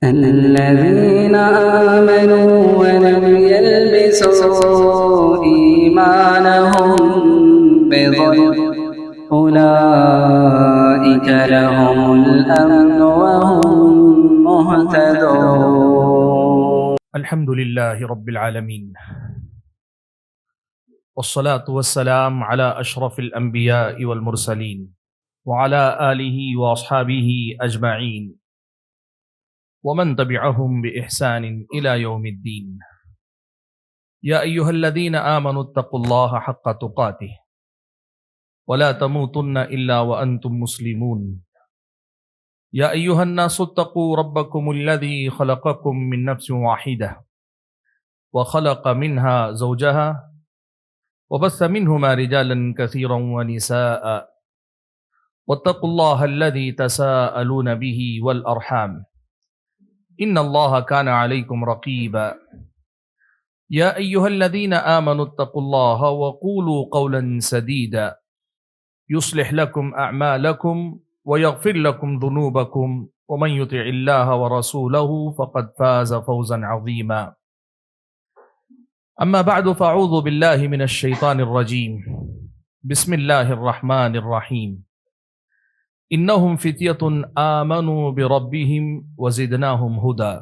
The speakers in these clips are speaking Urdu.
الذين آمنوا ولم يلبسوا إيمانهم بظلم أولئك لهم الأمن وهم مهتدون. الحمد لله رب العالمين والصلاة والسلام على أشرف الأنبياء والمرسلين وعلى آله وأصحابه أجمعين ومن تبعهم بإحسان إلى يوم الدين. يا أيها الذين آمنوا اتقوا الله حق تقاته ولا تموتن إلا وأنتم مسلمون. يا أيها الناس اتقوا ربكم الذي خلقكم من نفس واحدة وخلق منها زوجها وبث منهما رجالا كثيرا ونساء واتقوا الله الذي تساءلون به والأرحام إن الله كان عليكم رقيبا. يا أيها الذين آمنوا اتقوا الله وقولوا قولا سديدا يصلح لكم أعمالكم ويغفر لكم ذنوبكم ومن يطع الله ورسوله فقد فاز فوزا عظيما. أما بعد فأعوذ بالله من الشيطان الرجيم. بسم الله الرحمن الرحيم. انہم فتیۃ آمنوا بربہم وزدناہم ہدی.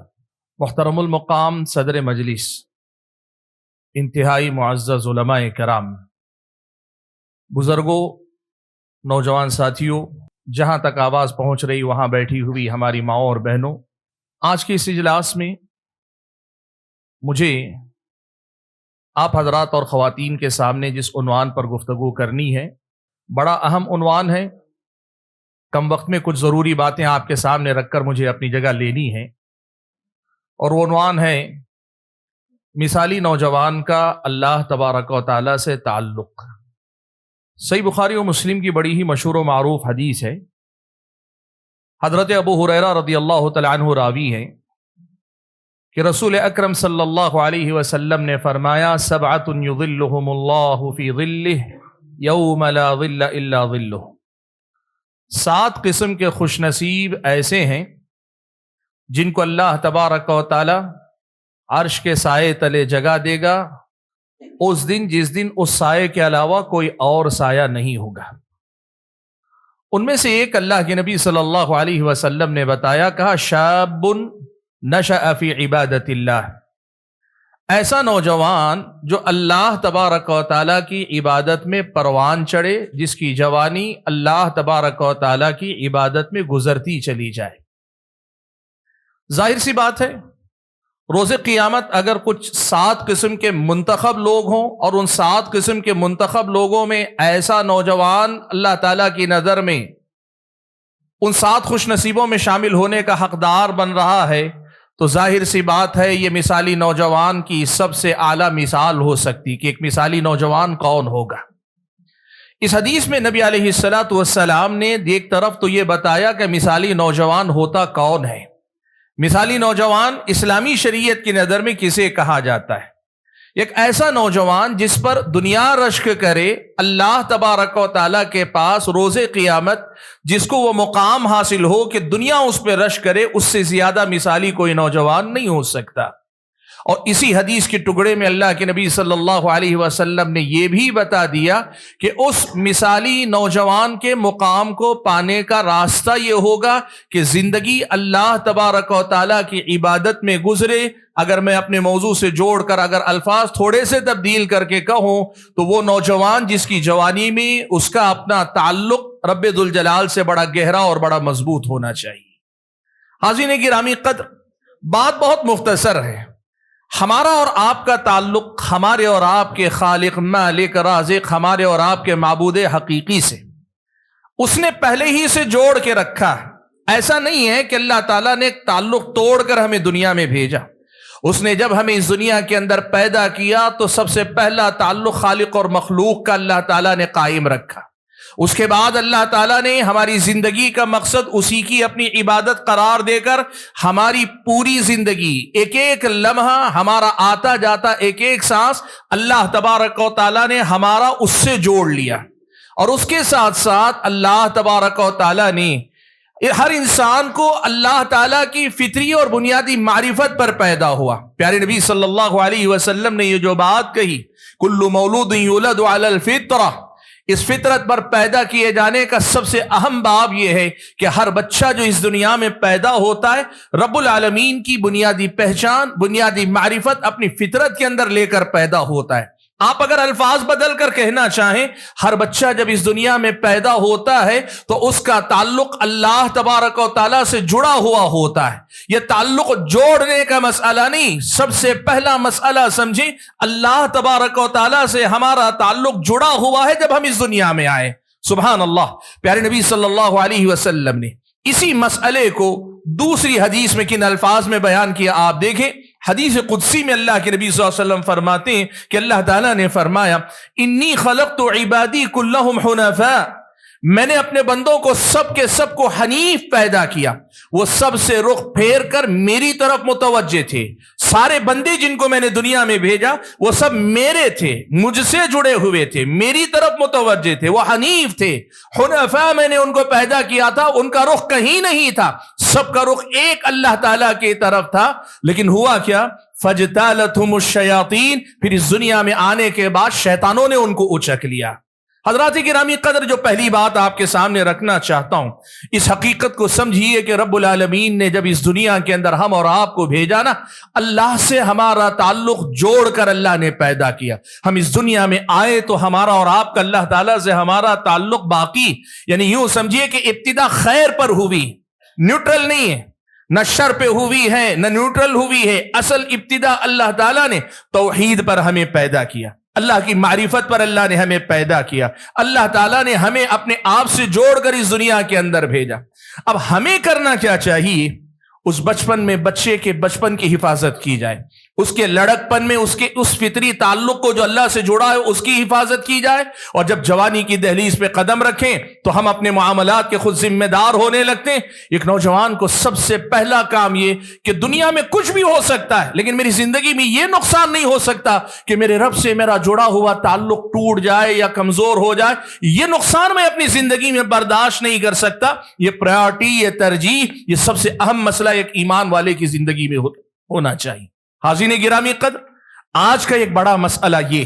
محترم المقام صدر مجلس، انتہائی معزز علماء کرام، بزرگوں، نوجوان ساتھیوں، جہاں تک آواز پہنچ رہی وہاں بیٹھی ہوئی ہماری ماؤں اور بہنوں، آج کے اس اجلاس میں مجھے آپ حضرات اور خواتین کے سامنے جس عنوان پر گفتگو کرنی ہے، بڑا اہم عنوان ہے۔ کم وقت میں کچھ ضروری باتیں آپ کے سامنے رکھ کر مجھے اپنی جگہ لینی ہے، اور وہ عنوان ہے مثالی نوجوان کا اللہ تبارک و تعالی سے تعلق۔ صحیح بخاری و مسلم کی بڑی ہی مشہور و معروف حدیث ہے۔ حضرت ابو ہریرہ رضی اللہ تعالی عنہ راوی ہیں کہ رسول اکرم صلی اللہ علیہ وسلم نے فرمایا، سبعۃ یظلھم اللہ فی ظلہ یوم لا ظل الا ظلہ۔ 7 قسم کے خوش نصیب ایسے ہیں جن کو اللہ تبارک و تعالی عرش کے سائے تلے جگہ دے گا اس دن جس دن اس سائے کے علاوہ کوئی اور سایہ نہیں ہوگا۔ ان میں سے ایک اللہ کے نبی صلی اللہ علیہ وسلم نے بتایا، کہا شاب نشأ فی عبادت اللہ، ایسا نوجوان جو اللہ تبارک و تعالیٰ کی عبادت میں پروان چڑھے، جس کی جوانی اللہ تبارک و تعالیٰ کی عبادت میں گزرتی چلی جائے۔ ظاہر سی بات ہے، روز قیامت اگر کچھ 7 قسم کے منتخب لوگ ہوں اور ان 7 قسم کے منتخب لوگوں میں ایسا نوجوان اللہ تعالیٰ کی نظر میں ان 7 خوش نصیبوں میں شامل ہونے کا حقدار بن رہا ہے، تو ظاہر سی بات ہے یہ مثالی نوجوان کی سب سے اعلیٰ مثال ہو سکتی کہ ایک مثالی نوجوان کون ہوگا۔ اس حدیث میں نبی علیہ السلام نے ایک طرف تو یہ بتایا کہ مثالی نوجوان ہوتا کون ہے۔ مثالی نوجوان اسلامی شریعت کی نظر میں کسے کہا جاتا ہے؟ ایک ایسا نوجوان جس پر دنیا رشک کرے، اللہ تبارک و تعالیٰ کے پاس روز قیامت جس کو وہ مقام حاصل ہو کہ دنیا اس پہ رشک کرے، اس سے زیادہ مثالی کوئی نوجوان نہیں ہو سکتا۔ اور اسی حدیث کے ٹکڑے میں اللہ کے نبی صلی اللہ علیہ وسلم نے یہ بھی بتا دیا کہ اس مثالی نوجوان کے مقام کو پانے کا راستہ یہ ہوگا کہ زندگی اللہ تبارک و تعالیٰ کی عبادت میں گزرے۔ اگر میں اپنے موضوع سے جوڑ کر اگر الفاظ تھوڑے سے تبدیل کر کے کہوں تو وہ نوجوان جس کی جوانی میں اس کا اپنا تعلق رب ذوالجلال سے بڑا گہرا اور بڑا مضبوط ہونا چاہیے۔ حاضرین گرامی قدر، بات بہت مختصر ہے۔ ہمارا اور آپ کا تعلق ہمارے اور آپ کے خالق، مالک، رازق، ہمارے اور آپ کے معبود حقیقی سے اس نے پہلے ہی سے جوڑ کے رکھا ہے۔ ایسا نہیں ہے کہ اللہ تعالیٰ نے ایک تعلق توڑ کر ہمیں دنیا میں بھیجا۔ اس نے جب ہمیں اس دنیا کے اندر پیدا کیا تو سب سے پہلا تعلق خالق اور مخلوق کا اللہ تعالیٰ نے قائم رکھا۔ اس کے بعد اللہ تعالیٰ نے ہماری زندگی کا مقصد اسی کی اپنی عبادت قرار دے کر ہماری پوری زندگی، ایک ایک لمحہ، ہمارا آتا جاتا ایک ایک سانس اللہ تبارک و تعالیٰ نے ہمارا اس سے جوڑ لیا، اور اس کے ساتھ ساتھ اللہ تبارک و تعالیٰ نے ہر انسان کو اللہ تعالیٰ کی فطری اور بنیادی معرفت پر پیدا ہوا. پیارے نبی صلی اللہ علیہ وسلم نے یہ جو بات کہی، کل مولود یولد علی الفطرہ، اس فطرت پر پیدا کیے جانے کا سب سے اہم باب یہ ہے کہ ہر بچہ جو اس دنیا میں پیدا ہوتا ہے رب العالمین کی بنیادی پہچان، بنیادی معرفت اپنی فطرت کے اندر لے کر پیدا ہوتا ہے. آپ اگر الفاظ بدل کر کہنا چاہیں، ہر بچہ جب اس دنیا میں پیدا ہوتا ہے تو اس کا تعلق اللہ تبارک و تعالیٰ سے جڑا ہوا ہوتا ہے. یہ تعلق جوڑنے کا مسئلہ نہیں، سب سے پہلا مسئلہ سمجھیں، اللہ تبارک و تعالیٰ سے ہمارا تعلق جڑا ہوا ہے جب ہم اس دنیا میں آئے. سبحان اللہ. پیارے نبی صلی اللہ علیہ وسلم نے اسی مسئلے کو دوسری حدیث میں کن الفاظ میں بیان کیا، آپ دیکھیں. حدیث قدسی میں اللہ کے نبی صلی اللہ علیہ وسلم فرماتے ہیں کہ اللہ تعالیٰ نے فرمایا، انی خلقت عبادی کلہم حنفاء، میں نے اپنے بندوں کو سب کے سب کو حنیف پیدا کیا. وہ سب سے رخ پھیر کر میری طرف متوجہ تھے. سارے بندے جن کو میں نے دنیا میں بھیجا وہ سب میرے تھے، مجھ سے جڑے ہوئے تھے، میری طرف متوجہ تھے، وہ حنیف تھے. حنفاء میں نے ان کو پیدا کیا تھا، ان کا رخ کہیں نہیں تھا، سب کا رخ ایک اللہ تعالیٰ کی طرف تھا. لیکن ہوا کیا؟ فَجْتَالَتْهُمُ الشَّيَاطِينَ، پھر اس دنیا میں آنے کے بعد شیطانوں نے ان کو اچک لیا. حضرات گرامی قدر، جو پہلی بات آپ کے سامنے رکھنا چاہتا ہوں، اس حقیقت کو سمجھیے کہ رب العالمین نے جب اس دنیا کے اندر ہم اور آپ کو بھیجا نا، اللہ سے ہمارا تعلق جوڑ کر اللہ نے پیدا کیا. ہم اس دنیا میں آئے تو ہمارا اور آپ کا اللہ تعالیٰ سے ہمارا تعلق باقی، یعنی یوں سمجھیے کہ ابتدا خیر پر ہوئی، نیوٹرل نہیں ہے، نہ شر پہ ہوئی ہے نہ نیوٹرل ہوئی ہے. اصل ابتدا اللہ تعالیٰ نے توحید پر ہمیں پیدا کیا، اللہ کی معرفت پر اللہ نے ہمیں پیدا کیا. اللہ تعالیٰ نے ہمیں اپنے آپ سے جوڑ کر اس دنیا کے اندر بھیجا. اب ہمیں کرنا کیا چاہیے؟ اس بچپن میں بچے کے بچپن کی حفاظت کی جائے، اس کے لڑکپن میں اس فطری تعلق کو جو اللہ سے جڑا ہے اس کی حفاظت کی جائے. اور جب جوانی کی دہلیز پہ قدم رکھیں تو ہم اپنے معاملات کے خود ذمہ دار ہونے لگتے ہیں. ایک نوجوان کو سب سے پہلا کام یہ کہ دنیا میں کچھ بھی ہو سکتا ہے لیکن میری زندگی میں یہ نقصان نہیں ہو سکتا کہ میرے رب سے میرا جڑا ہوا تعلق ٹوٹ جائے یا کمزور ہو جائے. یہ نقصان میں اپنی زندگی میں برداشت نہیں کر سکتا. یہ پرائورٹی، یہ ترجیح، یہ سب سے اہم مسئلہ ایک ایمان والے کی زندگی میں ہونا چاہیے. حاضرین گرامی قدر، آج کا ایک بڑا مسئلہ یہ،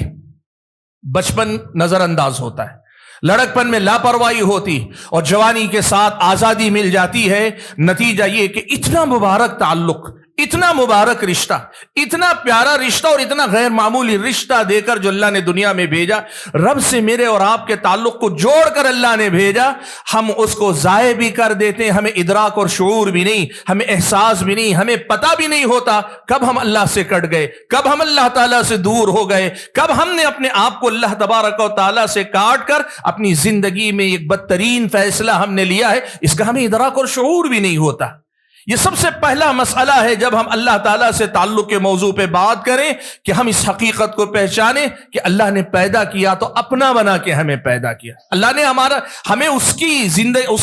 بچپن نظر انداز ہوتا ہے، لڑکپن میں لاپرواہی ہوتی اور جوانی کے ساتھ آزادی مل جاتی ہے. نتیجہ یہ کہ اتنا مبارک تعلق، اتنا مبارک رشتہ، اتنا پیارا رشتہ اور اتنا غیر معمولی رشتہ دے کر جو اللہ نے دنیا میں بھیجا، رب سے میرے اور آپ کے تعلق کو جوڑ کر اللہ نے بھیجا، ہم اس کو ضائع بھی کر دیتے ہیں. ہمیں ادراک اور شعور بھی نہیں، ہمیں احساس بھی نہیں، ہمیں پتہ بھی نہیں ہوتا کب ہم اللہ سے کٹ گئے، کب ہم اللہ تعالیٰ سے دور ہو گئے، کب ہم نے اپنے آپ کو اللہ تبارک و تعالیٰ سے کاٹ کر اپنی زندگی میں ایک بدترین فیصلہ ہم نے لیا ہے، اس کا ہمیں ادراک اور شعور بھی نہیں ہوتا. یہ سب سے پہلا مسئلہ ہے جب ہم اللہ تعالیٰ سے تعلق کے موضوع پہ بات کریں کہ ہم اس حقیقت کو پہچانیں کہ اللہ نے پیدا کیا تو اپنا بنا کے ہمیں پیدا کیا. اللہ نے ہمیں اس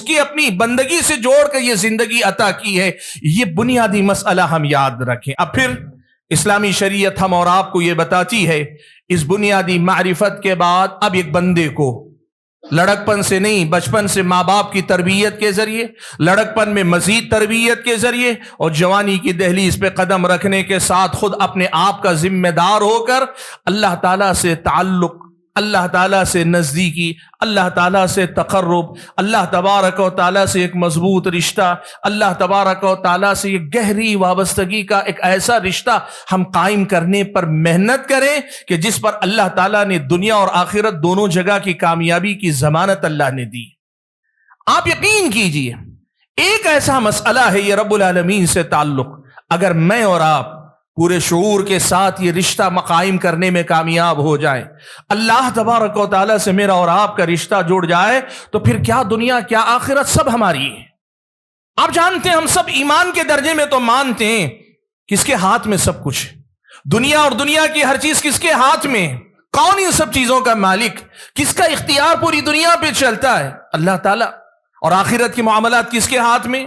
کی اپنی بندگی سے جوڑ کر یہ زندگی عطا کی ہے. یہ بنیادی مسئلہ ہم یاد رکھیں. اب پھر اسلامی شریعت ہم اور آپ کو یہ بتاتی ہے، اس بنیادی معرفت کے بعد اب ایک بندے کو لڑکپن سے نہیں، بچپن سے ماں باپ کی تربیت کے ذریعے، لڑکپن میں مزید تربیت کے ذریعے اور جوانی کی دہلیز پہ قدم رکھنے کے ساتھ خود اپنے آپ کا ذمہ دار ہو کر اللہ تعالیٰ سے تعلق، اللہ تعالیٰ سے نزدیکی، اللہ تعالیٰ سے تقرب، اللہ تبارک و تعالیٰ سے ایک مضبوط رشتہ، اللہ تبارک و تعالیٰ سے ایک گہری وابستگی کا ایک ایسا رشتہ ہم قائم کرنے پر محنت کریں کہ جس پر اللہ تعالیٰ نے دنیا اور آخرت دونوں جگہ کی کامیابی کی ضمانت اللہ نے دی. آپ یقین کیجئے ایک ایسا مسئلہ ہے یہ رب العالمین سے تعلق، اگر میں اور آپ پورے شعور کے ساتھ یہ رشتہ قائم کرنے میں کامیاب ہو جائے، اللہ تبارک و تعالیٰ سے میرا اور آپ کا رشتہ جڑ جائے، تو پھر کیا دنیا کیا آخرت سب ہماری ہے. آپ جانتے ہیں ہم سب ایمان کے درجے میں تو مانتے ہیں کس کے ہاتھ میں سب کچھ ہے، دنیا اور دنیا کی ہر چیز کس کے ہاتھ میں، کون ان سب چیزوں کا مالک، کس کا اختیار پوری دنیا پہ چلتا ہے؟ اللہ تعالیٰ. اور آخرت کے معاملات کس کے ہاتھ میں؟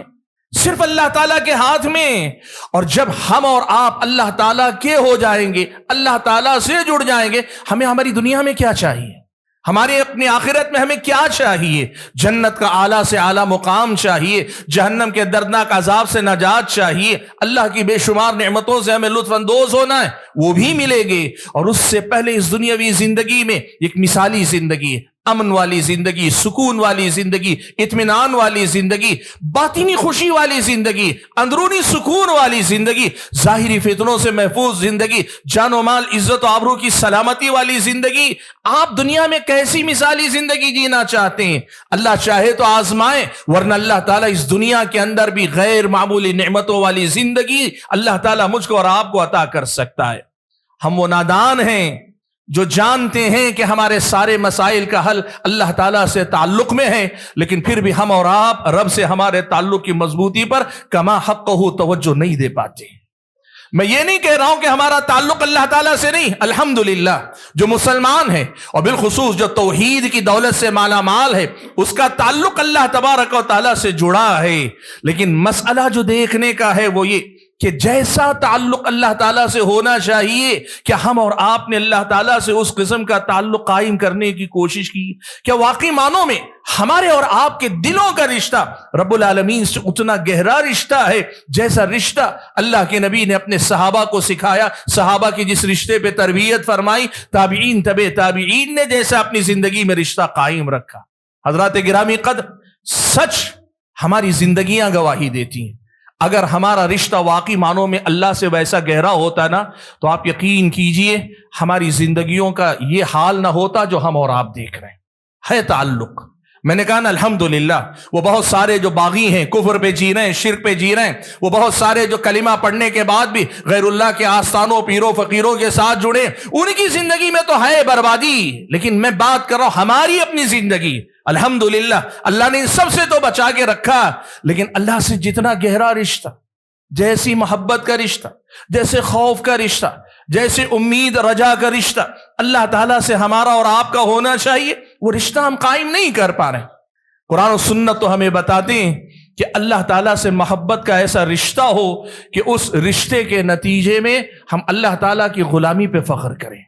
صرف اللہ تعالیٰ کے ہاتھ میں. اور جب ہم اور آپ اللہ تعالیٰ کے ہو جائیں گے، اللہ تعالیٰ سے جڑ جائیں گے، ہمیں ہماری دنیا میں کیا چاہیے؟ ہمارے اپنی آخرت میں ہمیں کیا چاہیے؟ جنت کا اعلیٰ سے اعلیٰ مقام چاہیے، جہنم کے دردناک عذاب سے نجات چاہیے، اللہ کی بے شمار نعمتوں سے ہمیں لطف اندوز ہونا ہے، وہ بھی ملے گے۔ اور اس سے پہلے اس دنیاوی زندگی میں ایک مثالی زندگی ہے، امن والی زندگی، سکون والی زندگی، اطمینان والی زندگی، باطنی خوشی والی زندگی، اندرونی سکون والی زندگی، ظاہری فتنوں سے محفوظ زندگی، جان و مال، عزت و آبرو کی سلامتی والی زندگی۔ آپ دنیا میں کیسی مثالی زندگی جینا چاہتے ہیں؟ اللہ چاہے تو آزمائے، ورنہ اللہ تعالیٰ اس دنیا کے اندر بھی غیر معمولی نعمتوں والی زندگی اللہ تعالیٰ مجھ کو اور آپ کو عطا کر سکتا ہے۔ ہم وہ نادان ہیں جو جانتے ہیں کہ ہمارے سارے مسائل کا حل اللہ تعالیٰ سے تعلق میں ہے، لیکن پھر بھی ہم اور آپ رب سے ہمارے تعلق کی مضبوطی پر کما حقہ توجہ نہیں دے پاتے۔ میں یہ نہیں کہہ رہا ہوں کہ ہمارا تعلق اللہ تعالیٰ سے نہیں، الحمدللہ جو مسلمان ہے اور بالخصوص جو توحید کی دولت سے مالا مال ہے اس کا تعلق اللہ تبارک و تعالیٰ سے جڑا ہے، لیکن مسئلہ جو دیکھنے کا ہے وہ یہ کہ جیسا تعلق اللہ تعالیٰ سے ہونا چاہیے، کیا ہم اور آپ نے اللہ تعالیٰ سے اس قسم کا تعلق قائم کرنے کی کوشش کی؟ کیا واقعی معنوں میں ہمارے اور آپ کے دلوں کا رشتہ رب العالمین سے اتنا گہرا رشتہ ہے جیسا رشتہ اللہ کے نبی نے اپنے صحابہ کو سکھایا، صحابہ کی جس رشتے پہ تربیت فرمائی، تابعین تبع تابعین نے جیسا اپنی زندگی میں رشتہ قائم رکھا؟ حضرات گرامی قدر، سچ ہماری زندگیاں گواہی دیتی ہیں۔ اگر ہمارا رشتہ واقعی معنوں میں اللہ سے ویسا گہرا ہوتا نا تو آپ یقین کیجئے ہماری زندگیوں کا یہ حال نہ ہوتا جو ہم اور آپ دیکھ رہے ہیں۔ ہے تعلق، میں نے کہا نا الحمدللہ، وہ بہت سارے جو باغی ہیں، کفر پہ جی رہے ہیں، شرک پہ جی رہے ہیں، وہ بہت سارے جو کلمہ پڑھنے کے بعد بھی غیر اللہ کے آستانوں، پیروں فقیروں کے ساتھ جڑے، ان کی زندگی میں تو ہے بربادی، لیکن میں بات کر رہا ہوں ہماری اپنی زندگی۔ الحمدللہ اللہ نے ان سب سے تو بچا کے رکھا، لیکن اللہ سے جتنا گہرا رشتہ، جیسی محبت کا رشتہ، جیسے خوف کا رشتہ، جیسے امید رجا کا رشتہ اللہ تعالیٰ سے ہمارا اور آپ کا ہونا چاہیے، وہ رشتہ ہم قائم نہیں کر پا رہے۔ قرآن و سنت تو ہمیں بتاتے ہیں کہ اللہ تعالیٰ سے محبت کا ایسا رشتہ ہو کہ اس رشتے کے نتیجے میں ہم اللہ تعالیٰ کی غلامی پہ فخر کریں،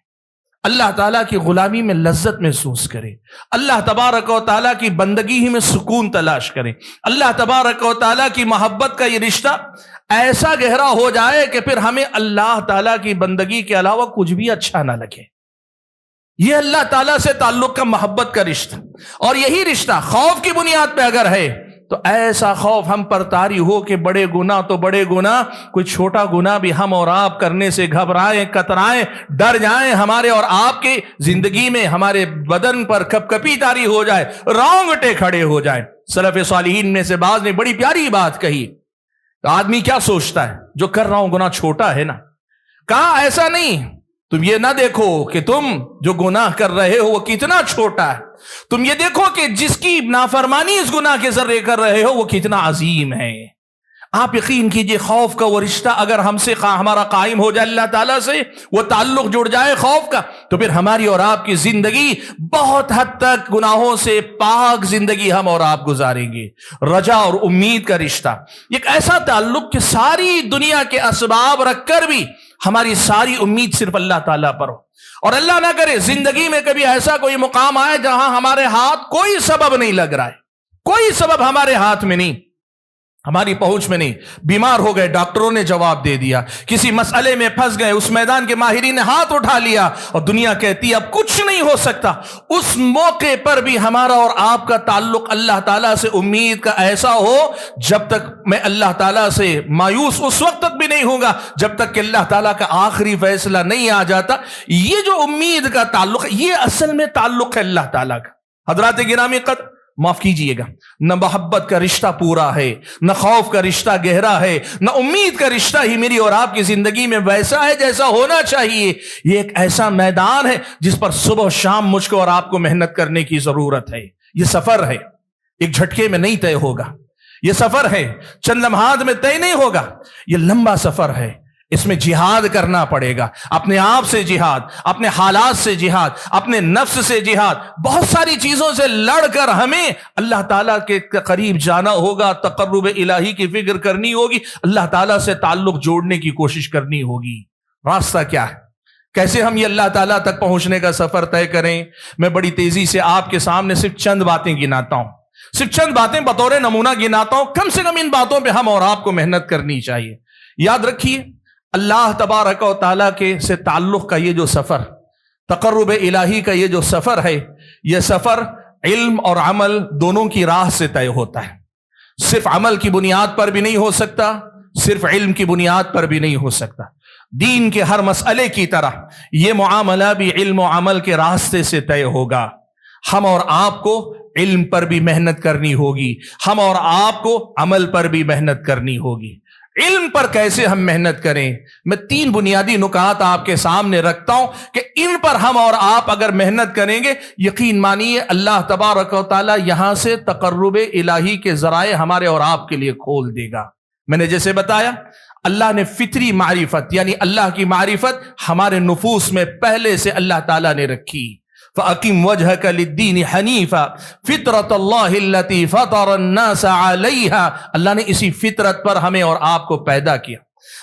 اللہ تعالیٰ کی غلامی میں لذت محسوس کریں، اللہ تبارک و تعالیٰ کی بندگی ہی میں سکون تلاش کریں، اللہ تبارک و تعالیٰ کی محبت کا یہ رشتہ ایسا گہرا ہو جائے کہ پھر ہمیں اللہ تعالیٰ کی بندگی کے علاوہ کچھ بھی اچھا نہ لگے۔ یہ اللہ تعالیٰ سے تعلق کا محبت کا رشتہ، اور یہی رشتہ خوف کی بنیاد پہ اگر ہے تو ایسا خوف ہم پر طاری ہو کہ بڑے گناہ تو بڑے گناہ، کوئی چھوٹا گناہ بھی ہم اور آپ کرنے سے گھبرائیں، کترائیں، ڈر جائیں، ہمارے اور آپ کی زندگی میں ہمارے بدن پر کپ کپی طاری ہو جائے، رونگٹے کھڑے ہو جائیں۔ سلف صالحین میں سے بعض نے بڑی پیاری بات کہی، آدمی کیا سوچتا ہے جو کر رہا ہوں گناہ چھوٹا ہے نا؟ کہا ایسا نہیں، تم یہ نہ دیکھو کہ تم جو گناہ کر رہے ہو وہ کتنا چھوٹا ہے، تم یہ دیکھو کہ جس کی نافرمانی اس گناہ کے ذریعے کر رہے ہو وہ کتنا عظیم ہے۔ آپ یقین کیجئے خوف کا وہ رشتہ اگر ہم سے ہمارا قائم ہو جائے اللہ تعالیٰ سے، وہ تعلق جڑ جائے خوف کا، تو پھر ہماری اور آپ کی زندگی بہت حد تک گناہوں سے پاک زندگی ہم اور آپ گزاریں گے۔ رجا اور امید کا رشتہ، ایک ایسا تعلق کہ ساری دنیا کے اسباب رکھ کر بھی ہماری ساری امید صرف اللہ تعالیٰ پر ہو، اور اللہ نہ کرے زندگی میں کبھی ایسا کوئی مقام آئے جہاں ہمارے ہاتھ کوئی سبب نہیں لگ رہا ہے، کوئی سبب ہمارے ہاتھ میں نہیں، ہماری پہنچ میں نہیں، بیمار ہو گئے ڈاکٹروں نے جواب دے دیا، کسی مسئلے میں پھنس گئے اس میدان کے ماہرین نے ہاتھ اٹھا لیا اور دنیا کہتی ہے اب کچھ نہیں ہو سکتا، اس موقع پر بھی ہمارا اور آپ کا تعلق اللہ تعالیٰ سے امید کا ایسا ہو، جب تک میں اللہ تعالیٰ سے مایوس اس وقت تک بھی نہیں ہوں گا جب تک کہ اللہ تعالیٰ کا آخری فیصلہ نہیں آ جاتا۔ یہ جو امید کا تعلق ہے یہ اصل میں تعلق ہے اللہ تعالیٰ کا۔ حضرات گرامی قدر، معاف کیجئے گا، نہ محبت کا رشتہ پورا ہے، نہ خوف کا رشتہ گہرا ہے، نہ امید کا رشتہ ہی میری اور آپ کی زندگی میں ویسا ہے جیسا ہونا چاہیے۔ یہ ایک ایسا میدان ہے جس پر صبح و شام مجھ کو اور آپ کو محنت کرنے کی ضرورت ہے۔ یہ سفر ہے، ایک جھٹکے میں نہیں طے ہوگا، یہ سفر ہے چند لمحات میں طے نہیں ہوگا، یہ لمبا سفر ہے، اس میں جہاد کرنا پڑے گا، اپنے آپ سے جہاد، اپنے حالات سے جہاد، اپنے نفس سے جہاد، بہت ساری چیزوں سے لڑ کر ہمیں اللہ تعالیٰ کے قریب جانا ہوگا، تقرب الہی کی فکر کرنی ہوگی، اللہ تعالیٰ سے تعلق جوڑنے کی کوشش کرنی ہوگی۔ راستہ کیا ہے؟ کیسے ہم یہ اللہ تعالیٰ تک پہنچنے کا سفر طے کریں؟ میں بڑی تیزی سے آپ کے سامنے صرف چند باتیں گناتا ہوں، صرف چند باتیں بطور نمونہ گناتا ہوں، کم سے کم ان باتوں پہ ہم اور آپ کو محنت کرنی چاہیے۔ یاد رکھیے، اللہ تبارک و تعالیٰ کے سے تعلق کا یہ جو سفر، تقرب الہی کا یہ جو سفر ہے، یہ سفر علم اور عمل دونوں کی راہ سے طے ہوتا ہے۔ صرف عمل کی بنیاد پر بھی نہیں ہو سکتا، صرف علم کی بنیاد پر بھی نہیں ہو سکتا۔ دین کے ہر مسئلے کی طرح یہ معاملہ بھی علم و عمل کے راستے سے طے ہوگا۔ ہم اور آپ کو علم پر بھی محنت کرنی ہوگی، ہم اور آپ کو عمل پر بھی محنت کرنی ہوگی۔ علم پر کیسے ہم محنت کریں؟ میں 3 بنیادی نکات آپ کے سامنے رکھتا ہوں کہ ان پر ہم اور آپ اگر محنت کریں گے، یقین مانیے اللہ تبارک و تعالی یہاں سے تقرب الہی کے ذرائع ہمارے اور آپ کے لیے کھول دے گا۔ میں نے جیسے بتایا، اللہ نے فطری معرفت یعنی اللہ کی معرفت ہمارے نفوس میں پہلے سے اللہ تعالیٰ نے رکھی۔ فَأَقِمْ وَجْهَكَ لِلدِّينِ حَنِيفًا فِطْرَةَ اللَّهِ الَّتِي فَطَرَ النَّاسَ عَلَيْهَا، اللہ نے اسی فطرت پر ہمیں اور آپ کو پیدا کیا۔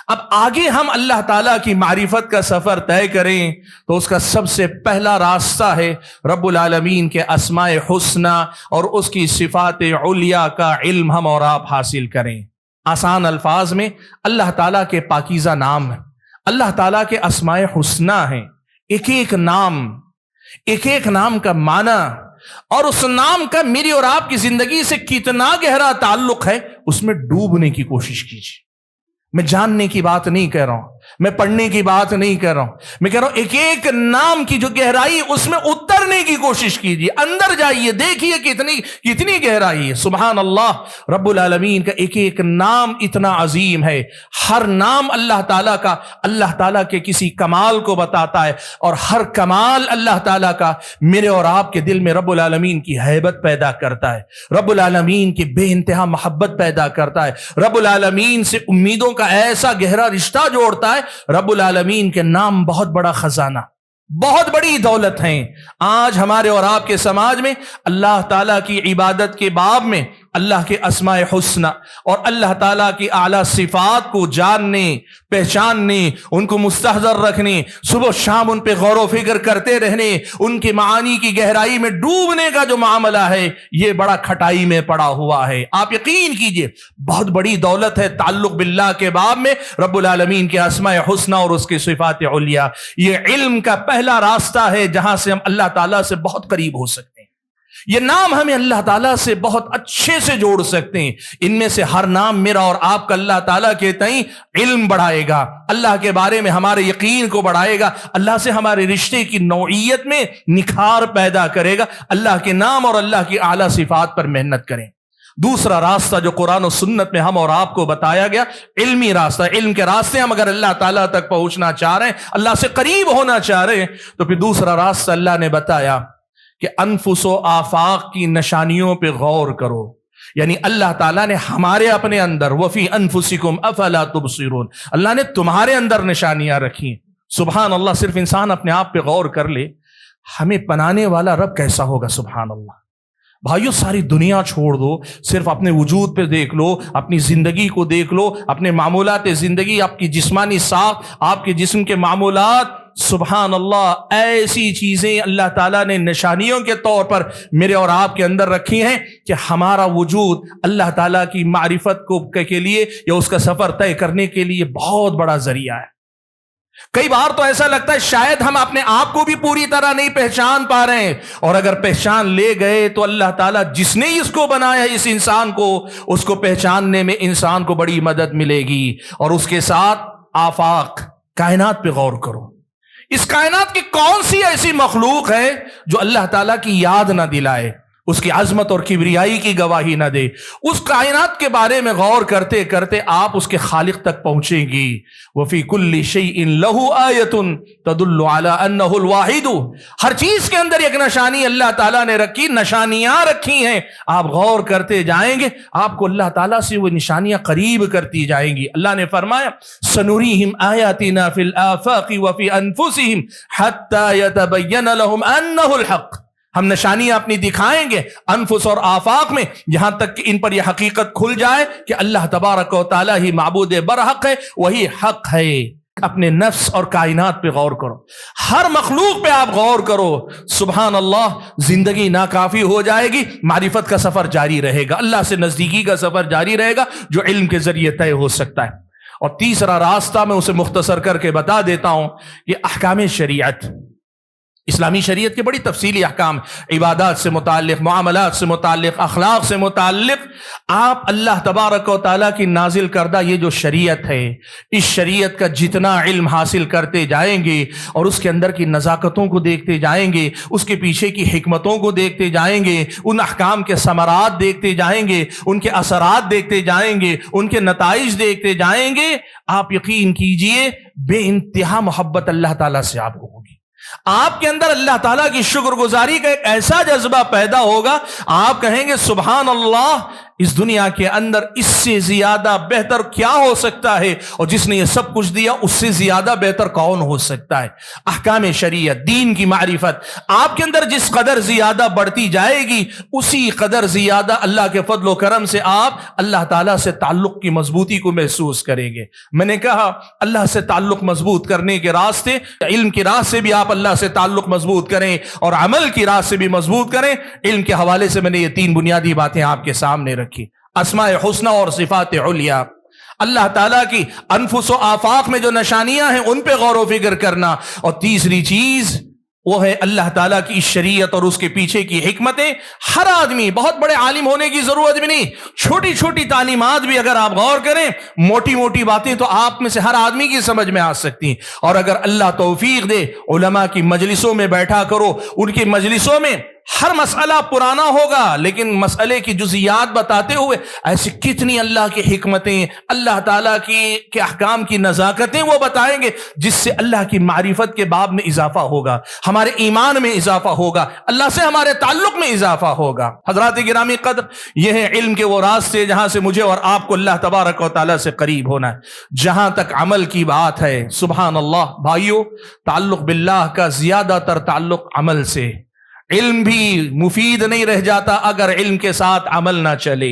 اب آگے ہم اللہ تعالیٰ کی معرفت کا سفر طے کریں تو اس کا سب سے پہلا راستہ ہے رب العالمین کے اسماء حسنی اور اس کی صفات علیٰ کا علم ہم اور آپ حاصل کریں۔ آسان الفاظ میں اللہ تعالیٰ کے پاکیزہ نام ہیں، اللہ تعالیٰ کے اسماء حسنی ہیں، ایک ایک نام کا معنی اور اس نام کا میری اور آپ کی زندگی سے کتنا گہرا تعلق ہے، اس میں ڈوبنے کی کوشش کیجیے۔ میں جاننے کی بات نہیں کہہ رہا ہوں، میں پڑھنے کی بات نہیں کہہ رہا ہوں، میں کہہ رہا ہوں ایک ایک نام کی جو گہرائی اس میں اترنے کی کوشش کیجیے، اندر جائیے، دیکھیے کتنی گہرائی ہے۔ سبحان اللہ، رب العالمین کا ایک ایک نام اتنا عظیم ہے۔ ہر نام اللہ تعالیٰ کا اللہ تعالیٰ کے کسی کمال کو بتاتا ہے، اور ہر کمال اللہ تعالیٰ کا میرے اور آپ کے دل میں رب العالمین کی ہیبت پیدا کرتا ہے، رب العالمین کی بے انتہا محبت پیدا کرتا ہے، رب العالمین سے امیدوں کا ایسا گہرا رشتہ جوڑتا ہے۔ رب العالمین کے نام بہت بڑا خزانہ، بہت بڑی دولت ہیں۔ آج ہمارے اور آپ کے سماج میں اللہ تعالیٰ کی عبادت کے باب میں اللہ کے اسماء حسنی اور اللہ تعالیٰ کی اعلیٰ صفات کو جاننے، پہچاننے، ان کو مستحضر رکھنے، صبح و شام ان پہ غور و فکر کرتے رہنے، ان کے معانی کی گہرائی میں ڈوبنے کا جو معاملہ ہے، یہ بڑا کھٹائی میں پڑا ہوا ہے۔ آپ یقین کیجئے، بہت بڑی دولت ہے تعلق باللہ کے باب میں رب العالمین کے اسماء حسنی اور اس کی صفات علیٰ۔ یہ علم کا پہلا راستہ ہے جہاں سے ہم اللہ تعالیٰ سے بہت قریب ہو سکتے ہیں۔ یہ نام ہمیں اللہ تعالیٰ سے بہت اچھے سے جوڑ سکتے ہیں۔ ان میں سے ہر نام میرا اور آپ کا اللہ تعالیٰ کے تئیں علم بڑھائے گا، اللہ کے بارے میں ہمارے یقین کو بڑھائے گا، اللہ سے ہمارے رشتے کی نوعیت میں نکھار پیدا کرے گا۔ اللہ کے نام اور اللہ کی اعلیٰ صفات پر محنت کریں۔ دوسرا راستہ جو قرآن و سنت میں ہم اور آپ کو بتایا گیا، علمی راستہ، علم کے راستے ہم اگر اللہ تعالیٰ تک پہنچنا چاہ رہے ہیں، اللہ سے قریب ہونا چاہ رہے ہیں، تو پھر دوسرا راستہ اللہ نے بتایا کہ انفس و آفاق کی نشانیوں پہ غور کرو۔ یعنی اللہ تعالیٰ نے ہمارے اپنے اندر وفی انفسکم افلا تبصرون، اللہ نے تمہارے اندر نشانیاں رکھی۔ سبحان اللہ، صرف انسان اپنے آپ پہ غور کر لے، ہمیں پنانے والا رب کیسا ہوگا۔ سبحان اللہ بھائیو، ساری دنیا چھوڑ دو، صرف اپنے وجود پہ دیکھ لو، اپنی زندگی کو دیکھ لو، اپنے معمولات زندگی، آپ کی جسمانی ساخت، آپ کے جسم کے معمولات، سبحان اللہ ایسی چیزیں اللہ تعالیٰ نے نشانیوں کے طور پر میرے اور آپ کے اندر رکھی ہیں کہ ہمارا وجود اللہ تعالیٰ کی معرفت کے لیے یا اس کا سفر طے کرنے کے لیے بہت بڑا ذریعہ ہے۔ کئی بار تو ایسا لگتا ہے شاید ہم اپنے آپ کو بھی پوری طرح نہیں پہچان پا رہے ہیں، اور اگر پہچان لے گئے تو اللہ تعالیٰ جس نے اس کو بنایا، اس انسان کو، اس کو پہچاننے میں انسان کو بڑی مدد ملے گی۔ اور اس کے ساتھ آفاق، کائنات پہ غور کرو۔ اس کائنات کی کون سی ایسی مخلوق ہے جو اللہ تعالیٰ کی یاد نہ دلائے، اس کی عظمت اور کبریائی کی گواہی نہ دے؟ اس کائنات کے بارے میں غور کرتے کرتے آپ اس کے خالق تک پہنچیں گی۔ وَفِي كُلِّ شَيْءٍ لَهُ آیَةٌ تَدُلُّ عَلَىٰ أَنَّهُ الْوَاحِدُ، ہر چیز کے اندر ایک نشانی اللہ تعالیٰ نے رکھی، نشانیاں رکھی ہیں۔ آپ غور کرتے جائیں گے، آپ کو اللہ تعالیٰ سے وہ نشانیاں قریب کرتی جائیں گی۔ اللہ نے فرمایا سَنُرِيهِمْ آيَاتِنَا فِي الْآفَاقِ وَفِي أَنفُسِهِمْ حَتَّى يَتَبَيَّنَ لَهُمْ أَنَّهُ الْحَقُّ، ہم نشانیاں اپنی دکھائیں گے انفس اور آفاق میں، یہاں تک کہ ان پر یہ حقیقت کھل جائے کہ اللہ تبارک و تعالیٰ ہی معبود برحق ہے، وہی حق ہے۔ اپنے نفس اور کائنات پہ غور کرو، ہر مخلوق پہ آپ غور کرو، سبحان اللہ، زندگی ناکافی ہو جائے گی، معرفت کا سفر جاری رہے گا، اللہ سے نزدیکی کا سفر جاری رہے گا جو علم کے ذریعے طے ہو سکتا ہے۔ اور تیسرا راستہ میں اسے مختصر کر کے بتا دیتا ہوں، یہ احکام شریعت، اسلامی شریعت کے بڑی تفصیلی احکام، عبادات سے متعلق، معاملات سے متعلق، اخلاق سے متعلق، آپ اللہ تبارک و تعالیٰ کی نازل کردہ یہ جو شریعت ہے، اس شریعت کا جتنا علم حاصل کرتے جائیں گے اور اس کے اندر کی نزاکتوں کو دیکھتے جائیں گے، اس کے پیچھے کی حکمتوں کو دیکھتے جائیں گے، ان احکام کے ثمرات دیکھتے جائیں گے، ان کے اثرات دیکھتے جائیں گے، ان کے نتائج دیکھتے جائیں گے، آپ یقین کیجئے بے انتہا محبت اللہ تعالیٰ سے آپ کو ہوگی۔ آپ کے اندر اللہ تعالیٰ کی شکر گزاری کا ایک ایسا جذبہ پیدا ہوگا، آپ کہیں گے سبحان اللہ، اس دنیا کے اندر اس سے زیادہ بہتر کیا ہو سکتا ہے، اور جس نے یہ سب کچھ دیا اس سے زیادہ بہتر کون ہو سکتا ہے۔ احکام شریعت، دین کی معرفت آپ کے اندر جس قدر زیادہ بڑھتی جائے گی، اسی قدر زیادہ اللہ کے فضل و کرم سے آپ اللہ تعالیٰ سے تعلق کی مضبوطی کو محسوس کریں گے۔ میں نے کہا اللہ سے تعلق مضبوط کرنے کے راستے، علم کی راہ سے بھی آپ اللہ سے تعلق مضبوط کریں اور عمل کی راہ سے بھی مضبوط کریں۔ علم کے حوالے سے میں نے یہ 3 بنیادی باتیں آپ کے سامنے رکھی، اسماء حسنہ اور صفات علیہ، اللہ تعالیٰ کی انفس و آفاق میں جو نشانیاں ہیں ان پہ غور و فکر کرنا، اور تیسری چیز وہ ہے اللہ تعالیٰ کی شریعت اور اس کے پیچھے کی حکمتیں۔ ہر آدمی، بہت بڑے عالم ہونے کی ضرورت بھی نہیں، چھوٹی چھوٹی تعلیمات بھی اگر آپ غور کریں، موٹی موٹی باتیں تو آپ میں سے ہر آدمی کی سمجھ میں آ سکتی ہیں۔ اور اگر اللہ توفیق دے، علماء کی مجلسوں میں بیٹھا کرو، ان کی مجلسوں میں ہر مسئلہ پرانا ہوگا لیکن مسئلے کی جزیات بتاتے ہوئے ایسی کتنی اللہ کی حکمتیں، اللہ تعالیٰ کے احکام کی نزاکتیں وہ بتائیں گے، جس سے اللہ کی معرفت کے باب میں اضافہ ہوگا، ہمارے ایمان میں اضافہ ہوگا، اللہ سے ہمارے تعلق میں اضافہ ہوگا۔ حضرات گرامی قدر، یہ ہے علم کے وہ راستے جہاں سے مجھے اور آپ کو اللہ تبارک و تعالیٰ سے قریب ہونا ہے۔ جہاں تک عمل کی بات ہے، سبحان اللہ بھائیو، تعلق باللہ کا زیادہ تر تعلق عمل سے۔ علم بھی مفید نہیں رہ جاتا اگر علم کے ساتھ عمل نہ چلے۔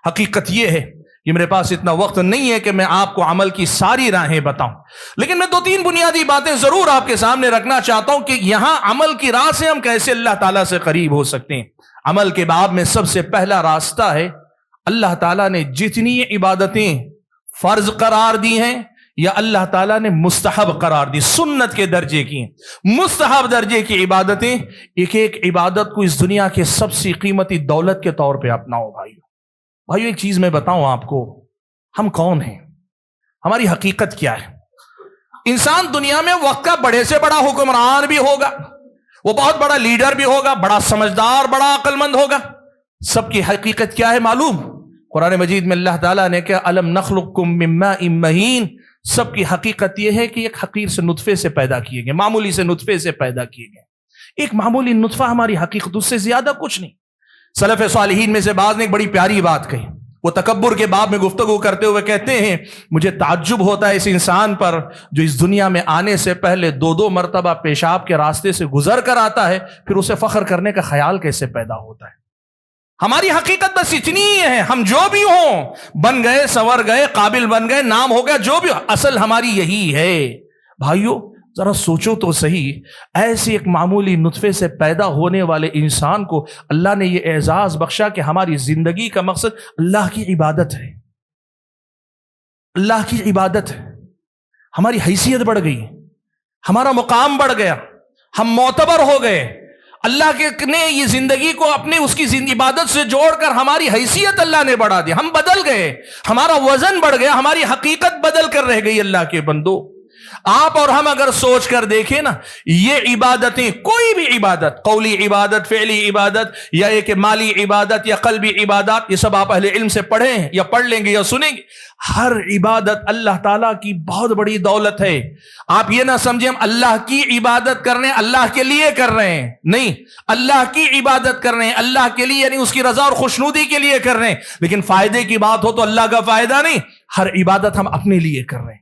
حقیقت یہ ہے کہ میرے پاس اتنا وقت نہیں ہے کہ میں آپ کو عمل کی ساری راہیں بتاؤں، لیکن میں 2-3 بنیادی باتیں ضرور آپ کے سامنے رکھنا چاہتا ہوں کہ یہاں عمل کی راہ سے ہم کیسے اللہ تعالیٰ سے قریب ہو سکتے ہیں۔ عمل کے باب میں سب سے پہلا راستہ ہے، اللہ تعالیٰ نے جتنی عبادتیں فرض قرار دی ہیں یا اللہ تعالیٰ نے مستحب قرار دی، سنت کے درجے کی، مستحب درجے کی عبادتیں، ایک ایک عبادت کو اس دنیا کے سب سے قیمتی دولت کے طور پہ اپناؤ۔ بھائیو ایک چیز میں بتاؤں آپ کو، ہم کون ہیں، ہماری حقیقت کیا ہے۔ انسان دنیا میں وقت کا بڑے سے بڑا حکمران بھی ہوگا، وہ بہت بڑا لیڈر بھی ہوگا، بڑا سمجھدار، بڑا عقل مند ہوگا، سب کی حقیقت کیا ہے معلوم؟ قرآن مجید میں اللہ تعالیٰ نے کہا الم نخلقکم من ماء مہین، سب کی حقیقت یہ ہے کہ ایک حقیر سے نطفے سے پیدا کیے گئے، معمولی سے نطفے سے پیدا کیے گئے۔ ایک معمولی نطفہ ہماری حقیقت، اس سے زیادہ کچھ نہیں۔ سلف صالحین میں سے بعض نے ایک بڑی پیاری بات کہی، وہ تکبر کے باب میں گفتگو کرتے ہوئے کہتے ہیں مجھے تعجب ہوتا ہے اس انسان پر جو اس دنیا میں آنے سے پہلے 2 مرتبہ پیشاب کے راستے سے گزر کر آتا ہے، پھر اسے فخر کرنے کا خیال کیسے پیدا ہوتا ہے۔ ہماری حقیقت بس اتنی ہی ہے، ہم جو بھی ہوں، بن گئے، سنور گئے، قابل بن گئے، نام ہو گیا، جو بھی ہو، اصل ہماری یہی ہے۔ بھائیو ذرا سوچو تو صحیح، ایسے ایک معمولی نطفے سے پیدا ہونے والے انسان کو اللہ نے یہ اعزاز بخشا کہ ہماری زندگی کا مقصد اللہ کی عبادت ہے، اللہ کی عبادت ہے۔ ہماری حیثیت بڑھ گئی، ہمارا مقام بڑھ گیا، ہم معتبر ہو گئے۔ اللہ نے یہ زندگی کو اپنے اس کی عبادت سے جوڑ کر ہماری حیثیت اللہ نے بڑھا دی، ہم بدل گئے، ہمارا وزن بڑھ گیا، ہماری حقیقت بدل کر رہ گئی۔ اللہ کے بندو، آپ اور ہم اگر سوچ کر دیکھیں نا، یہ عبادتیں، کوئی بھی عبادت، قولی عبادت، فعلی عبادت، یا ایک مالی عبادت یا قلبی عبادات، یہ سب آپ اہل علم سے پڑھیں ہیں یا پڑھ لیں گے یا سنیں گے، ہر عبادت اللہ تعالیٰ کی بہت بڑی دولت ہے۔ آپ یہ نہ سمجھیں ہم اللہ کی عبادت کر رہے ہیں، اللہ کے لیے کر رہے ہیں، نہیں، اللہ کی عبادت کر رہے ہیں، اللہ کے لیے یعنی اس کی رضا اور خوشنودی کے لیے کر رہے ہیں، لیکن فائدے کی بات ہو تو اللہ کا فائدہ نہیں، ہر عبادت ہم اپنے لیے کر رہے ہیں۔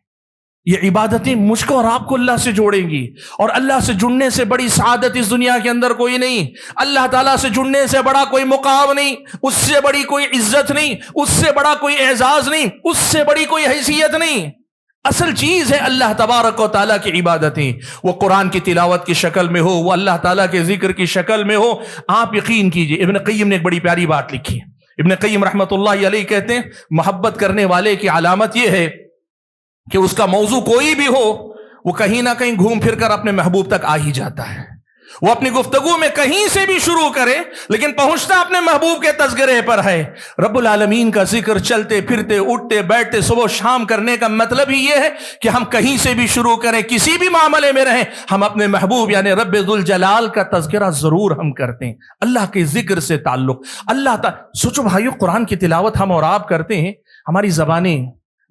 یہ عبادتیں مجھ کو اور آپ کو اللہ سے جوڑیں گی، اور اللہ سے جڑنے سے بڑی سعادت اس دنیا کے اندر کوئی نہیں، اللہ تعالیٰ سے جڑنے سے بڑا کوئی مقام نہیں، اس سے بڑی کوئی عزت نہیں، اس سے بڑا کوئی اعزاز نہیں، اس سے بڑی کوئی حیثیت نہیں۔ اصل چیز ہے اللہ تبارک و تعالیٰ کی عبادتیں، وہ قرآن کی تلاوت کی شکل میں ہو، وہ اللہ تعالیٰ کے ذکر کی شکل میں ہو۔ آپ یقین کیجئے، ابن قیم نے ایک بڑی پیاری بات لکھی ہے۔ ابن قیم رحمۃ اللہ علیہ کہتے ہیں محبت کرنے والے کی علامت یہ ہے کہ اس کا موضوع کوئی بھی ہو، وہ کہیں نہ کہیں گھوم پھر کر اپنے محبوب تک آ ہی جاتا ہے۔ وہ اپنی گفتگو میں کہیں سے بھی شروع کرے لیکن پہنچتا اپنے محبوب کے تذکرے پر ہے۔ رب العالمین کا ذکر چلتے پھرتے اٹھتے بیٹھتے صبح و شام کرنے کا مطلب ہی یہ ہے کہ ہم کہیں سے بھی شروع کریں، کسی بھی معاملے میں رہیں، ہم اپنے محبوب یعنی رب ذوالجلال کا تذکرہ ضرور ہم کرتے ہیں، اللہ کے ذکر سے تعلق۔ اللہ تعالی سوچو بھائیو، قرآن کی تلاوت ہم اور آپ کرتے ہیں، ہماری زبانیں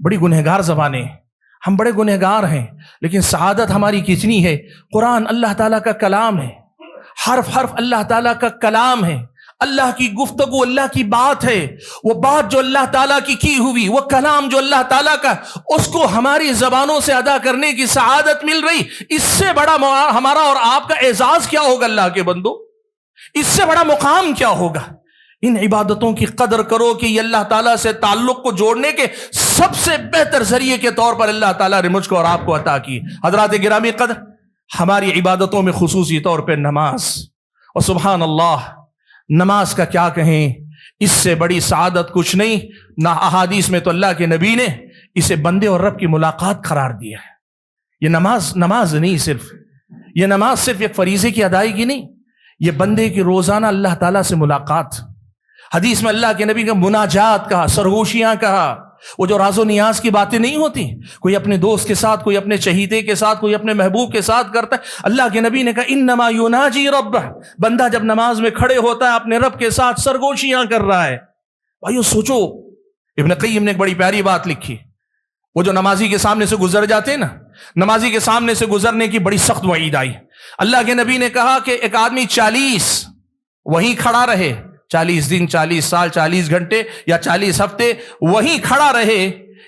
بڑی گنہگار زبانیں، ہم بڑے گنہگار ہیں، لیکن سعادت ہماری کتنی ہے۔ قرآن اللہ تعالیٰ کا کلام ہے، حرف حرف اللہ تعالیٰ کا کلام ہے، اللہ کی گفتگو، اللہ کی بات ہے۔ وہ بات جو اللہ تعالیٰ کی ہوئی، وہ کلام جو اللہ تعالیٰ کا، اس کو ہماری زبانوں سے ادا کرنے کی سعادت مل رہی، اس سے بڑا ہمارا اور آپ کا اعزاز کیا ہوگا اللہ کے بندو؟ اس سے بڑا مقام کیا ہوگا؟ ان عبادتوں کی قدر کرو کہ یہ اللہ تعالیٰ سے تعلق کو جوڑنے کے سب سے بہتر ذریعے کے طور پر اللہ تعالیٰ نے مجھ کو اور آپ کو عطا کی۔ حضرات گرامی قدر، ہماری عبادتوں میں خصوصی طور پہ نماز، اور سبحان اللہ، نماز کا کیا کہیں، اس سے بڑی سعادت کچھ نہیں۔ نہ احادیث میں تو اللہ کے نبی نے اسے بندے اور رب کی ملاقات قرار دیا ہے۔ یہ نماز نہیں، یہ نماز صرف ایک فریضے کی ادائیگی نہیں، یہ بندے کی روزانہ اللہ تعالیٰ سے ملاقات۔ حدیث میں اللہ کے نبی کا مناجات کہا، سرگوشیاں کہا، وہ جو راز و نیاز کی باتیں نہیں ہوتی، کوئی اپنے دوست کے ساتھ، کوئی اپنے چہیتے کے ساتھ، کوئی اپنے محبوب کے ساتھ کرتا ہے۔ اللہ کے نبی نے کہا انما یناجی ربہ، بندہ جب نماز میں کھڑے ہوتا ہے اپنے رب کے ساتھ سرگوشیاں کر رہا ہے۔ بھائیو سوچو، ابن قیم نے ایک بڑی پیاری بات لکھی، وہ جو نمازی کے سامنے سے گزر جاتے ہیں نا، نمازی کے سامنے سے گزرنے کی بڑی سخت وعید آئی۔ اللہ کے نبی نے کہا کہ ایک آدمی 40 وہیں کھڑا رہے، 40 دن، 40 سال، 40 گھنٹے یا 40 ہفتے وہیں کھڑا رہے،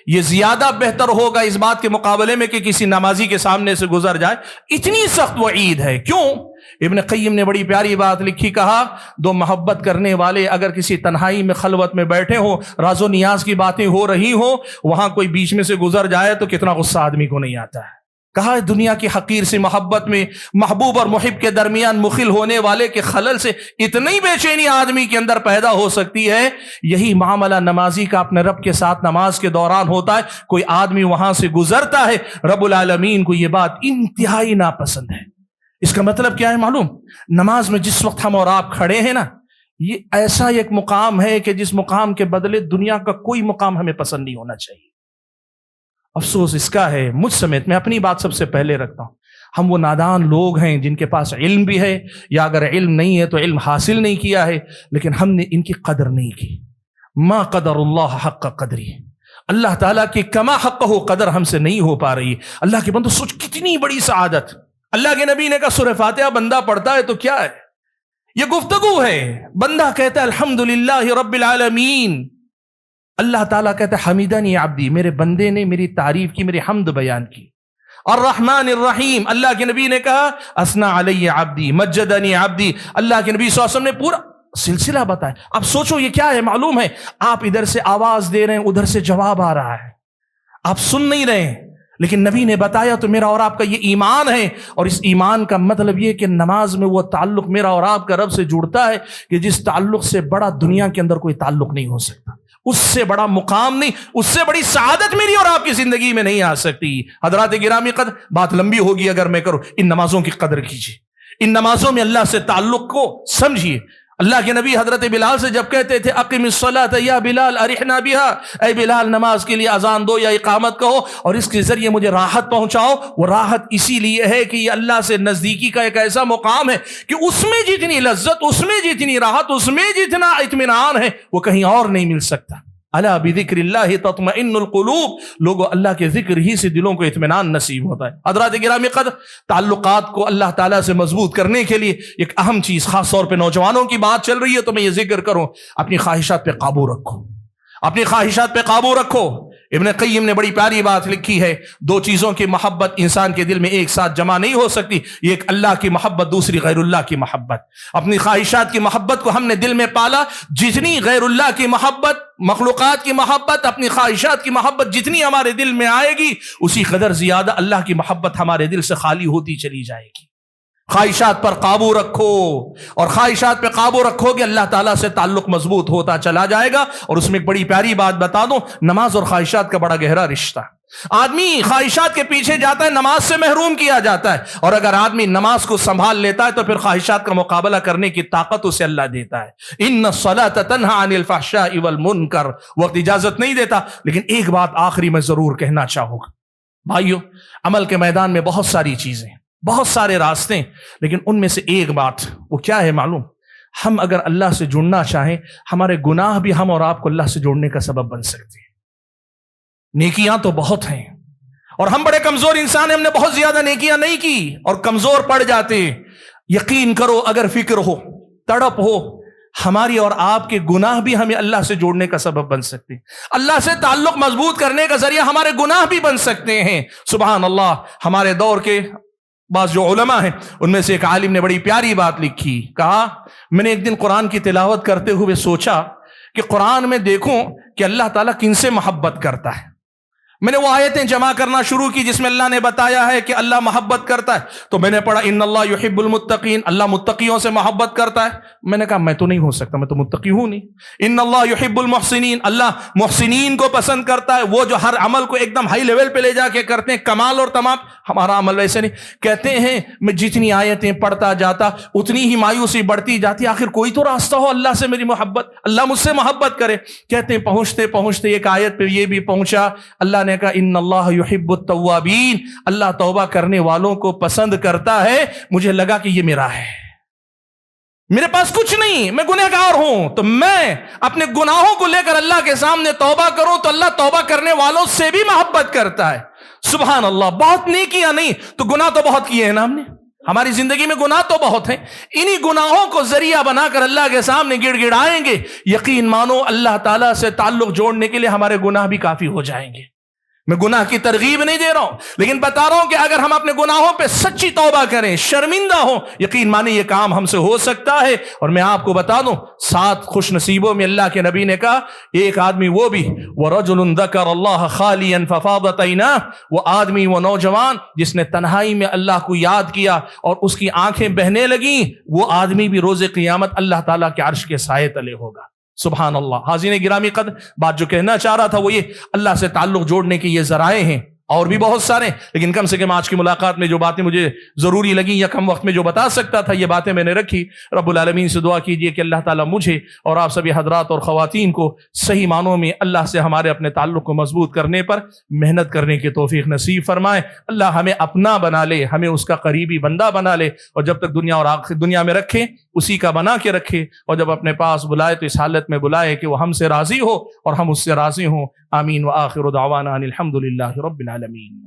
یہ زیادہ بہتر ہوگا اس بات کے مقابلے میں کہ کسی نمازی کے سامنے سے گزر جائے۔ اتنی سخت وعید ہے، کیوں؟ ابن قیم نے بڑی پیاری بات لکھی، کہا دو محبت کرنے والے اگر کسی تنہائی میں خلوت میں بیٹھے ہوں، راز و نیاز کی باتیں ہو رہی ہوں، وہاں کوئی بیچ میں سے گزر جائے تو کتنا غصہ آدمی کو نہیں آتا ہے۔ کہا دنیا کی حقیر سی محبت میں محبوب اور محب کے درمیان مخل ہونے والے کے خلل سے اتنی بے چینی آدمی کے اندر پیدا ہو سکتی ہے، یہی معاملہ نمازی کا اپنے رب کے ساتھ نماز کے دوران ہوتا ہے۔ کوئی آدمی وہاں سے گزرتا ہے، رب العالمین کو یہ بات انتہائی ناپسند ہے۔ اس کا مطلب کیا ہے معلوم؟ نماز میں جس وقت ہم اور آپ کھڑے ہیں نا، یہ ایسا ایک مقام ہے کہ جس مقام کے بدلے دنیا کا کوئی مقام ہمیں پسند نہیں ہونا چاہیے۔ افسوس اس کا ہے، مجھ سمیت میں اپنی بات سب سے پہلے رکھتا ہوں، ہم وہ نادان لوگ ہیں جن کے پاس علم بھی ہے، یا اگر علم نہیں ہے تو علم حاصل نہیں کیا ہے، لیکن ہم نے ان کی قدر نہیں کی۔ ما قدر اللہ حق قدری، اللہ تعالیٰ کی کما حق ہو قدر ہم سے نہیں ہو پا رہی۔ اللہ کے بندو سوچ کتنی بڑی سعادت۔ اللہ کے نبی نے کہا سورہ فاتحہ بندہ پڑھتا ہے تو کیا ہے؟ یہ گفتگو ہے، بندہ کہتا ہے الحمدللہ رب العالمین، اللہ تعالیٰ کہتا ہے حمیدنی عبدی، میرے بندے نے میری تعریف کی، میری حمد بیان کی۔ الرحمن الرحیم، اللہ کے نبی نے کہا اثنا علی عبدی مجدنی عبدی، اللہ کے نبی صلی اللہ علیہ وسلم نے پورا سلسلہ بتایا۔ اب سوچو یہ کیا ہے معلوم ہے؟ آپ ادھر سے آواز دے رہے ہیں، ادھر سے جواب آ رہا ہے، آپ سن نہیں رہے ہیں، لیکن نبی نے بتایا تو میرا اور آپ کا یہ ایمان ہے، اور اس ایمان کا مطلب یہ کہ نماز میں وہ تعلق میرا اور آپ کا رب سے جڑتا ہے کہ جس تعلق سے بڑا دنیا کے اندر کوئی تعلق نہیں ہو سکتا، اس سے بڑا مقام نہیں، اس سے بڑی سعادت میری اور آپ کی زندگی میں نہیں آ سکتی۔ حضرات گرامی قدر، بات لمبی ہوگی اگر میں کروں، ان نمازوں کی قدر کیجیے، ان نمازوں میں اللہ سے تعلق کو سمجھیے۔ اللہ کے نبی حضرت بلال سے جب کہتے تھے اقم الصلاۃ یا بلال ارحنا بها، اے بلال نماز کے لیے اذان دو یا اقامت کہو اور اس کے ذریعے مجھے راحت پہنچاؤ، وہ راحت اسی لیے ہے کہ یہ اللہ سے نزدیکی کا ایک ایسا مقام ہے کہ اس میں جتنی لذت، اس میں جتنی راحت، اس میں جتنا اطمینان ہے وہ کہیں اور نہیں مل سکتا۔ الا بذکر اللہ تطمئن القلوب، لوگوں اللہ کے ذکر ہی سے دلوں کو اطمینان نصیب ہوتا ہے۔ حضرات گرامی قدر، تعلقات کو اللہ تعالیٰ سے مضبوط کرنے کے لیے ایک اہم چیز، خاص طور پہ نوجوانوں کی بات چل رہی ہے تو میں یہ ذکر کروں، اپنی خواہشات پہ قابو رکھو، اپنی خواہشات پہ قابو رکھو۔ ابن قیم نے بڑی پیاری بات لکھی ہے، دو چیزوں کی محبت انسان کے دل میں ایک ساتھ جمع نہیں ہو سکتی، ایک اللہ کی محبت، دوسری غیر اللہ کی محبت۔ اپنی خواہشات کی محبت کو ہم نے دل میں پالا، جتنی غیر اللہ کی محبت، مخلوقات کی محبت، اپنی خواہشات کی محبت جتنی ہمارے دل میں آئے گی، اسی قدر زیادہ اللہ کی محبت ہمارے دل سے خالی ہوتی چلی جائے گی۔ خواہشات پر قابو رکھو، اور خواہشات پہ قابو رکھو گے اللہ تعالیٰ سے تعلق مضبوط ہوتا چلا جائے گا۔ اور اس میں ایک بڑی پیاری بات بتا دوں، نماز اور خواہشات کا بڑا گہرا رشتہ۔ آدمی خواہشات کے پیچھے جاتا ہے، نماز سے محروم کیا جاتا ہے، اور اگر آدمی نماز کو سنبھال لیتا ہے تو پھر خواہشات کا مقابلہ کرنے کی طاقت اسے اللہ دیتا ہے۔ ان الصلاۃ تنہی عن الفحشاء والمنکر، وقت اجازت نہیں دیتا، لیکن ایک بات آخری میں ضرور کہنا چاہوں گا۔ بھائیو، عمل کے میدان میں بہت ساری چیزیں، بہت سارے راستے، لیکن ان میں سے ایک بات وہ کیا ہے معلوم؟ ہم اگر اللہ سے جڑنا چاہیں، ہمارے گناہ بھی ہم اور آپ کو اللہ سے جوڑنے کا سبب بن سکتے ہیں۔ نیکیاں تو بہت ہیں، اور ہم بڑے کمزور انسان ہیں، ہم نے بہت زیادہ نیکیاں نہیں کی اور کمزور پڑ جاتے ہیں۔ یقین کرو، اگر فکر ہو، تڑپ ہو، ہماری اور آپ کے گناہ بھی ہمیں اللہ سے جوڑنے کا سبب بن سکتے ہیں۔ اللہ سے تعلق مضبوط کرنے کا ذریعہ ہمارے گناہ بھی بن سکتے ہیں۔ سبحان اللہ۔ ہمارے دور کے بعض جو علماء ہیں، ان میں سے ایک عالم نے بڑی پیاری بات لکھی، کہا میں نے ایک دن قرآن کی تلاوت کرتے ہوئے سوچا کہ قرآن میں دیکھوں کہ اللہ تعالیٰ کن سے محبت کرتا ہے۔ میں نے وہ آیتیں جمع کرنا شروع کی جس میں اللہ نے بتایا ہے کہ اللہ محبت کرتا ہے، تو میں نے پڑھا ان اللہ یحب المتقین، اللہ متقیوں سے محبت کرتا ہے۔ میں نے کہا میں تو نہیں ہو سکتا، میں تو متقی ہوں نہیں۔ ان اللہ یحب المحسنین، اللہ محسنین کو پسند کرتا ہے، وہ جو ہر عمل کو ایک دم ہائی لیول پہ لے جا کے کرتے ہیں، کمال اور تمام۔ ہمارا عمل ویسے نہیں۔ کہتے ہیں میں جتنی آیتیں پڑھتا جاتا اتنی ہی مایوسی بڑھتی جاتی، آخر کوئی تو راستہ ہو اللہ سے میری محبت، اللہ مجھ سے محبت کرے۔ کہتے ہیں پہنچتے پہنچتے ایک آیت پہ یہ بھی پہنچا، اللہ نے کہا ان اللہ یحب التوابین، اللہ توبہ کرنے والوں کو پسند کرتا ہے۔ مجھے لگا کہ یہ میرا ہے، میرے پاس کچھ نہیں، میں گنہگار ہوں، تو میں اپنے گناہوں کو لے کر اللہ کے سامنے توبہ کروں تو اللہ توبہ کرنے والوں سے بھی محبت کرتا ہے۔ سبحان اللہ۔ بہت نیکیاں نہیں تو گناہ تو بہت کیے ہیں نا ہم نے، ہماری زندگی میں گناہ تو بہت ہیں، انہی گناہوں کو ذریعہ بنا کر اللہ کے سامنے گڑ گڑائیں گے، یقین مانو اللہ تعالیٰ سے تعلق جوڑنے کے لیے ہمارے گناہ بھی کافی ہو جائیں گے۔ میں گناہ کی ترغیب نہیں دے رہا ہوں، لیکن بتا رہا ہوں کہ اگر ہم اپنے گناہوں پہ سچی توبہ کریں، شرمندہ ہوں، یقین مانے یہ کام ہم سے ہو سکتا ہے۔ اور میں آپ کو بتا دوں 7 خوش نصیبوں میں اللہ کے نبی نے کہا ایک آدمی وہ بھی وَرَجُلٌ ذَكَرَ اللَّهَ خَالِيًا فَفَاضَتْ عَيْنَاهُ، وہ آدمی، وہ نوجوان جس نے تنہائی میں اللہ کو یاد کیا اور اس کی آنکھیں بہنے لگیں، وہ آدمی بھی روز قیامت اللہ تعالیٰ کے عرش کے سائے تلے ہوگا۔ سبحان اللہ۔ حاضرین گرامی قدر، بات جو کہنا چاہ رہا تھا وہ یہ، اللہ سے تعلق جوڑنے کے یہ ذرائع ہیں، اور بھی بہت سارے، لیکن کم سے کم آج کی ملاقات میں جو باتیں مجھے ضروری لگیں یا کم وقت میں جو بتا سکتا تھا یہ باتیں میں نے رکھی۔ رب العالمین سے دعا کیجئے کہ اللہ تعالیٰ مجھے اور آپ سبھی حضرات اور خواتین کو صحیح معنوں میں اللہ سے ہمارے اپنے تعلق کو مضبوط کرنے پر محنت کرنے کی توفیق نصیب فرمائے۔ اللہ ہمیں اپنا بنا لے، ہمیں اس کا قریبی بندہ بنا لے، اور جب تک دنیا اور آخر دنیا میں رکھے اسی کا بنا کے رکھے، اور جب اپنے پاس بلائے تو اس حالت میں بلائے کہ وہ ہم سے راضی ہو اور ہم اس سے راضی ہوں۔ آمین۔ وآخر دعوانا ان الحمد للہ رب العالمین۔